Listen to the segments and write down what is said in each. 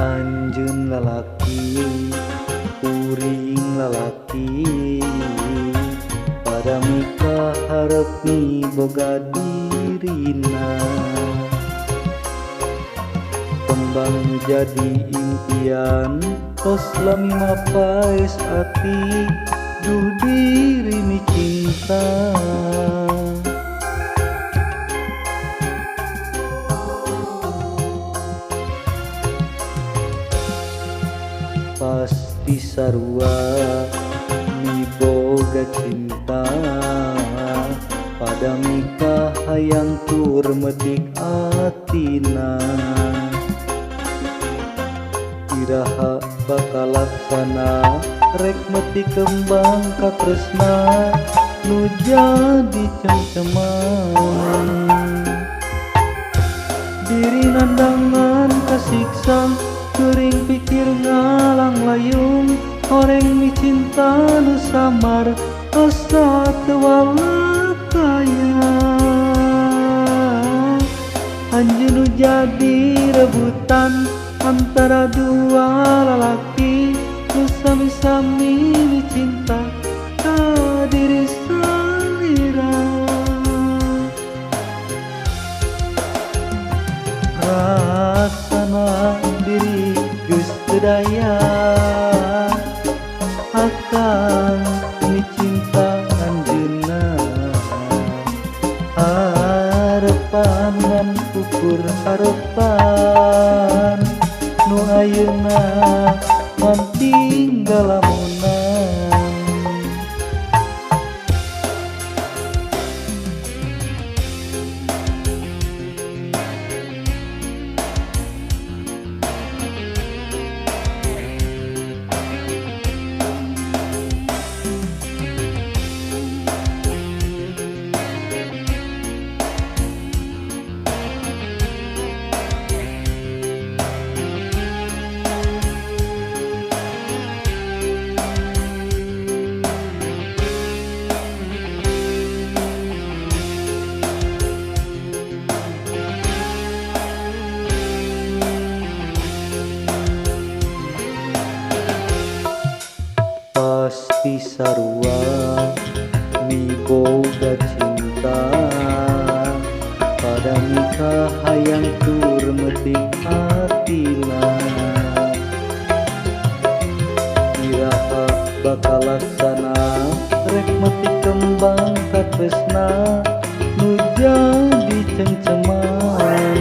Anjeun lalaki, kuring lalaki, pada mikah hareup boga dirina. Kembang jadi impian, tos lami mapaes ati, duh diri mi cinta. Pasti sarua miboga cinta, pada mikah hayang tur metik atina. Iraha bakal laksana rek metik kembang katresna nu jadi cem-ceman. Diri nandangan kasiksa, kering pikir ngalang layung, horeng mi cinta nu samar asa teu walakaya. Anjeun nu jadi rebutan antara dua lalaki nu sami-sami mi cinta ka diri salira. Rasana diri geus teu daya akan mi cinta anjeunna. Harepan ngan ukur harepan nu ayeuna ngan tinggal lamunan. Pasti sarua miboga cinta, pada mikah hayang tur metik atina. Iraha bakal laksana rek metik kembang katresna nu jadi cem-ceman.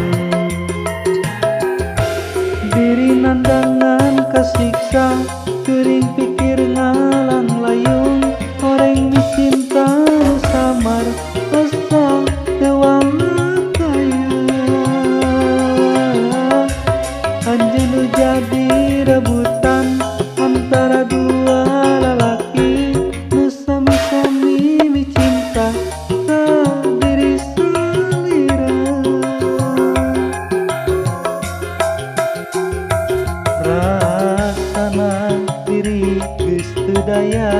Diri nandangan kasiksa, kering pikir ngalang layung, horeng mi cinta nu samar asa teu walakaya. Anjeun nu jadi rebutan antara dua lalaki nu sami-sami mi cinta ka diri salira. Rasana diri geus teu daya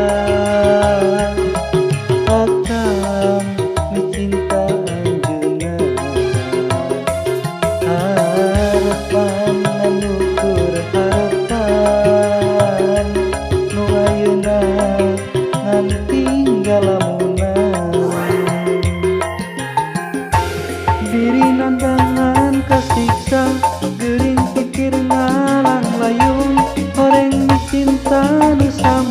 akan mi cinta anjeunna. Harepan ngan ukur harepan nu ayeuna ngan tinggal lamunan. Diri nandangan kasiksa, geuring pikir ngalang layung, horeng mi cinta nu samar